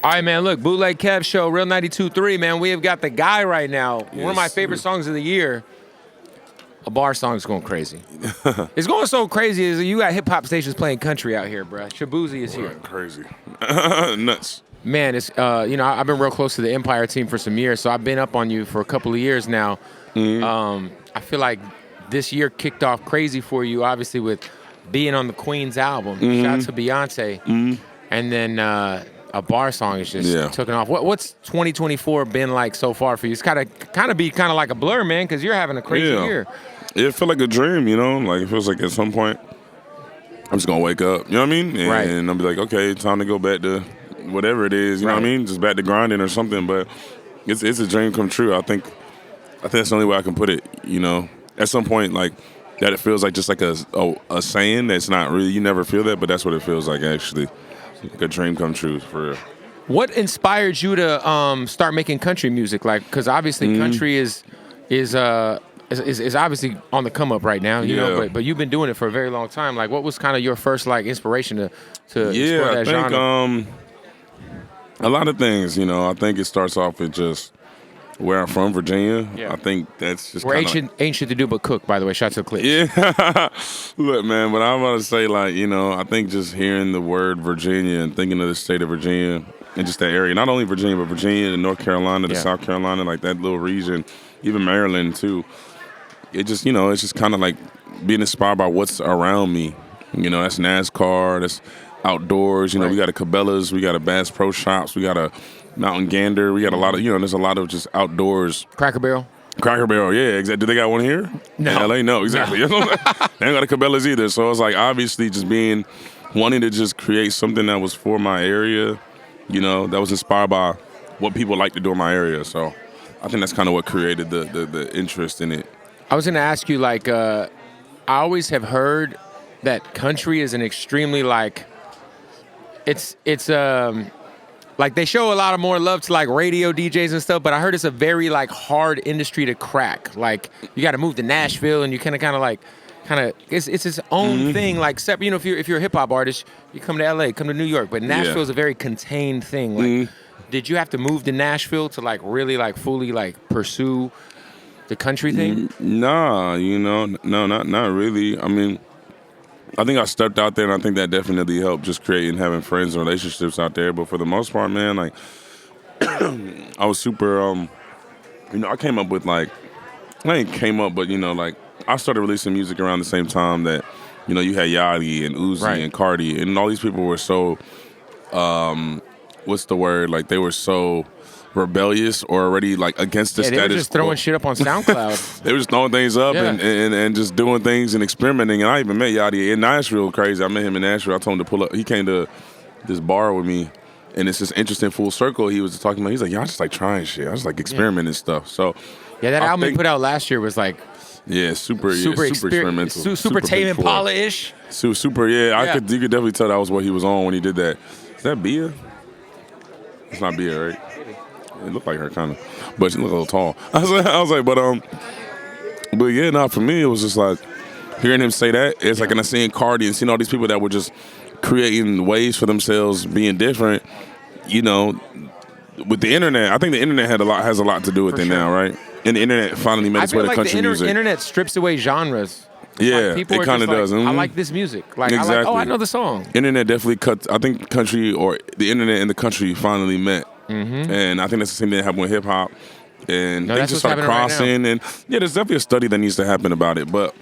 All right, man, look, Bootleg Kev Show, Real 92.3, man. We have got the guy right now. Yes. One of my favorite songs of the year. A bar song is going crazy. It's going so crazy is you got hip-hop stations playing country out here, bro. Shaboozey is here. Crazy. Nuts. Man, it's I've been real close to the Empire team for some years, so I've been up on you for a couple of years now. I feel like this year kicked off crazy for you, obviously, with being on the Queen's album. Shout out to Beyonce. And then a bar song is just taking off. What's 2024 been like so far for you? It's kind of like a blur, man, because you're having a crazy year. It felt like a dream, you know? Like, it feels like at some point, I'm just going to wake up, you know what I mean? And I'll be like, okay, time to go back to whatever it is, you know what I mean? Just back to grinding or something. But it's a dream come true. I think that's the only way I can put it, you know? At some point, like, that it feels like just like a saying that's not really, you never feel that, but that's what it feels like, actually. Like a dream come true, for real. What inspired you to start making country music? Like, because obviously country is obviously on the come up right now, you know. But you've been doing it for a very long time. Like, what was kind of your first like inspiration to explore that genre? I think a lot of things. You know, I think it starts off with just where I'm from, Virginia. I think that's just ain't shit to do but cook. By the way, shout out to the Clips. Yeah, look, man. But I'm about to say, like, you know, I think just hearing the word Virginia and thinking of the state of Virginia and just that area, not only Virginia, but Virginia, and North Carolina, to South Carolina, like that little region, even Maryland too. It just, you know, it's just kind of like being inspired by what's around me. You know, that's NASCAR, that's outdoors. You know, we got a Cabela's, we got a Bass Pro Shops, we got a Mountain Gander, we got a lot of, you know, there's a lot of just outdoors. Cracker Barrel, yeah, exactly. Do they got one here? No. In LA? No, exactly. No. They ain't got a Cabela's either. So it's like, obviously, just wanting to just create something that was for my area, you know, that was inspired by what people like to do in my area. So I think that's kind of what created the interest in it. I was going to ask you, like, I always have heard that country is an extremely, like, it's like they show a lot of more love to like radio DJs and stuff, but I heard it's a very like hard industry to crack. Like, you got to move to Nashville, and you kind of it's its own thing. Like, you know, if you're a hip hop artist, you come to LA, come to New York, but Nashville is a very contained thing. Like, did you have to move to Nashville to like really like fully like pursue the country thing? Nah, you know, no, not really. I mean, I think I stepped out there, and I think that definitely helped just creating, having friends and relationships out there. But for the most part, man, like, I was super, you know, I came up with, like, I ain't came up, but, you know, like, I started releasing music around the same time that, you know, you had Yachty and Uzi and Cardi, and all these people were so, what's the word? Like, they were so rebellious or already like against the status quo. They were just throwing shit up on SoundCloud. They were just throwing things up and just doing things and experimenting. And I even met Yachty in Nashville. Crazy. I met him in Nashville. I told him to pull up. He came to this bar with me, and it's this interesting full circle. He was talking about. He's like, y'all just like trying shit. I just like experimenting stuff. So that album he put out last year was like super experimental, super Tame Impala-ish. Super. You could definitely tell that was what he was on when he did that. Is that Bia? It's not Bia, right? It looked like her kind of, but she looked a little tall. I was like, but yeah, no, for me, it was just like hearing him say that. It's like, and I seeing Cardi and seeing all these people that were just creating ways for themselves, being different. You know, with the internet, I think the internet has a lot to do with it now, right? And the internet finally made its way to country music. The internet strips away genres. Yeah, like it kind of does. I like this music. Like, exactly. I know the song. Internet definitely cuts. I think country, or the internet and the country finally met. And I think that's the same thing that happened with hip hop. And they just started crossing. And there's definitely a study that needs to happen about it. But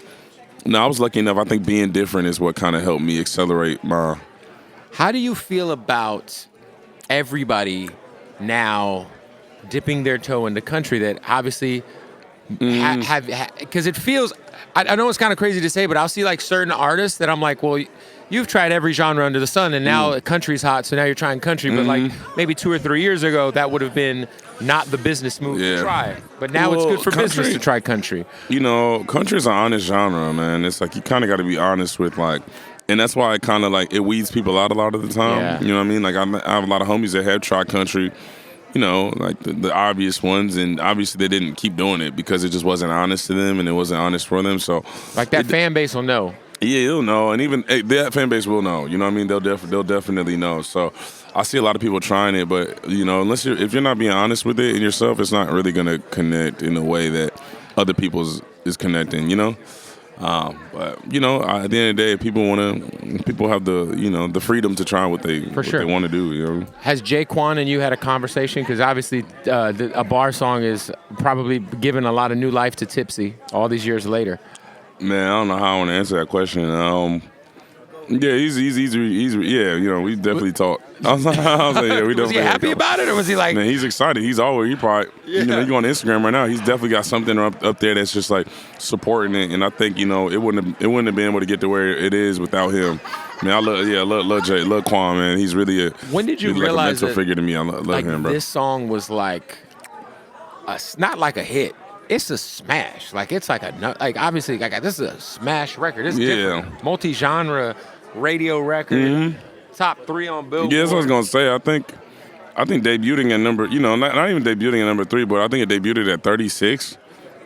no, I was lucky enough. I think being different is what kind of helped me accelerate my. How do you feel about everybody now dipping their toe in the country that obviously have because it feels. I know it's kind of crazy to say, but I'll see like certain artists that I'm like, well, you've tried every genre under the sun, and now country's hot, so now you're trying country. But like maybe 2 or 3 years ago, that would have been not the business move to try. But now it's good for business to try country. You know, country's an honest genre, man. It's like you kind of got to be honest with like, and that's why it kind of like it weeds people out a lot of the time. Yeah. You know what I mean? Like I have a lot of homies that have tried country. You know, like the obvious ones, and obviously they didn't keep doing it because it just wasn't honest to them and it wasn't honest for them. So, like that fan base will know. Yeah, he'll know, and even that fan base will know. You know what I mean? They'll definitely know. So I see a lot of people trying it, but unless if you're not being honest with it in yourself, it's not really gonna connect in a way that other people's is connecting. But at the end of the day, people have the freedom to try what they want to do. Has jay-quan and you had a conversation? Because obviously, a bar song is probably giving a lot of new life to Tipsy all these years later. Man, I don't know how I want to answer that question. Yeah, he's yeah, we definitely talked. I was like, yeah, we definitely. Was he happy about it, or was he like? Man, he's excited. He probably, you go on Instagram right now. He's definitely got something up there that's just like supporting it. And I think it wouldn't have been able to get to where it is without him. Man, I love Quan, man. He's really when did you realize like a mentor figure to me? I love him, bro. This song was like, not like a hit. It's a smash. Like it's like obviously this is a smash record. It's different. Multi-genre radio record. Mm-hmm. Top 3 on Billboard. Yeah, that's what I was gonna say. I think debuting at number, not even debuting at number 3, but I think it debuted at 36,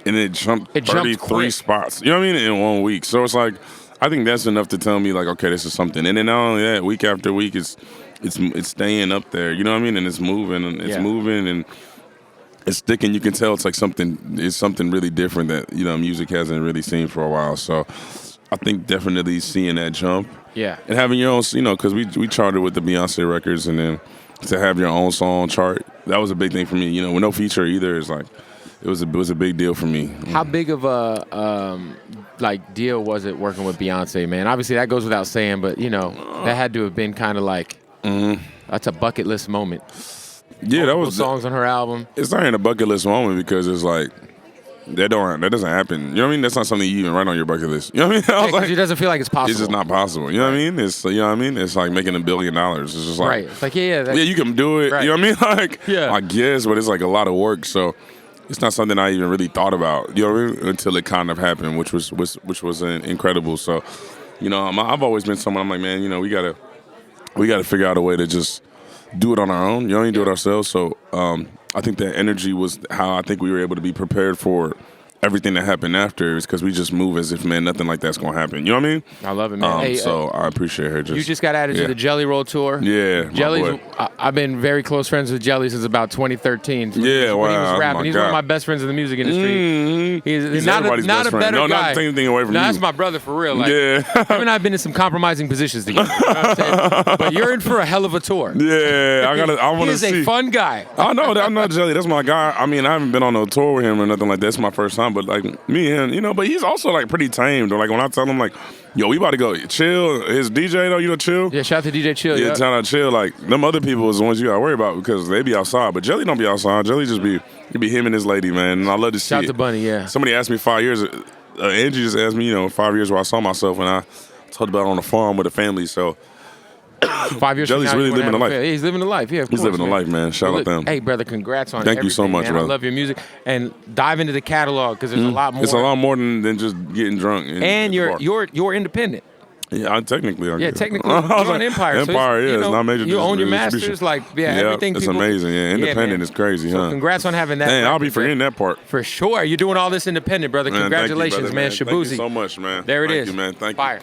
and it jumped 33 spots. You know what I mean? In 1 week. So it's like, I think that's enough to tell me like, okay, this is something. And then not only that, week after week, it's staying up there. You know what I mean? And it's moving, and it's sticking. You can tell it's like something really different that music hasn't really seen for a while. So I think definitely seeing that jump. Yeah. And having your own, because we charted with the Beyonce records, and then to have your own song chart, that was a big thing for me. With no feature either, it's like it was a big deal for me. How big of a deal was it working with Beyonce, man? Obviously that goes without saying, but that had to have been kind of like that's a bucket list moment. Yeah, that was songs on her album. It's not even a bucket list moment because it's like that doesn't happen. You know what I mean? That's not something you even write on your bucket list. You know what I mean? It doesn't feel like it's possible. It's just not possible. You know what I mean? It's It's like making $1 billion. It's just like right. It's like you can do it. Right. You know what I mean? Like I guess, but it's like a lot of work. So it's not something I even really thought about. You know what I mean? Until it kind of happened, which was incredible. So I've always been someone. I'm like, man, we gotta figure out a way to just do it on our own. Do it ourselves. So I think that energy was how I think we were able to be prepared for everything that happened after, is because we just move as if, man, nothing like that's going to happen. You know what I mean? I love it, man. So I appreciate her. You just got added to the Jelly Roll tour. Yeah, Jelly's. I've been very close friends with Jelly since about 2013. When he was rapping. He's one of my best friends in the music industry. Mm-hmm. He's not a better guy. No, not taking anything away from you. That's my brother for real. Like, him and I've been in some compromising positions together. You know what I'm saying? But you're in for a hell of a tour. Yeah, I want to see. He's a fun guy. I know. I'm not Jelly. That's my guy. I mean, I haven't been on a tour with him or nothing like that. It's my first time. But like me and him, but he's also like pretty tamed. Or like when I tell him like, yo, we about to go chill. His DJ though, Chill. Yeah, shout out to DJ Chill. Yeah, shout out Chill. Like them other people is the ones you gotta worry about because they be outside. But Jelly don't be outside. Jelly just be him and his lady, man. And I love to see shout it. Shout to Bunny, yeah. Somebody asked me 5 years. Angie just asked me, 5 years where I saw myself, and I talked about it on a farm with a family. So 5 years. Jelly's really living a life. He's living a life. Yeah, he's living a life, man. Shout out them. Hey, brother, congrats on Thank you so much, man. brother. I love your music, and dive into the catalog because there's a lot more. It's a lot more than just getting drunk. And you're independent. Yeah, technically. Technically, you're on Empire. Empire, so it's not major. You own your masters, everything. It's amazing. Yeah, independent is crazy, so congrats on having that. Man, I'll be forgetting that part. For sure. You're doing all this independent, brother. Man, Congratulations, thank you, brother, man. Shaboozey. Thank you so much, man. There it is. Thank you, man. Thank you. Fire.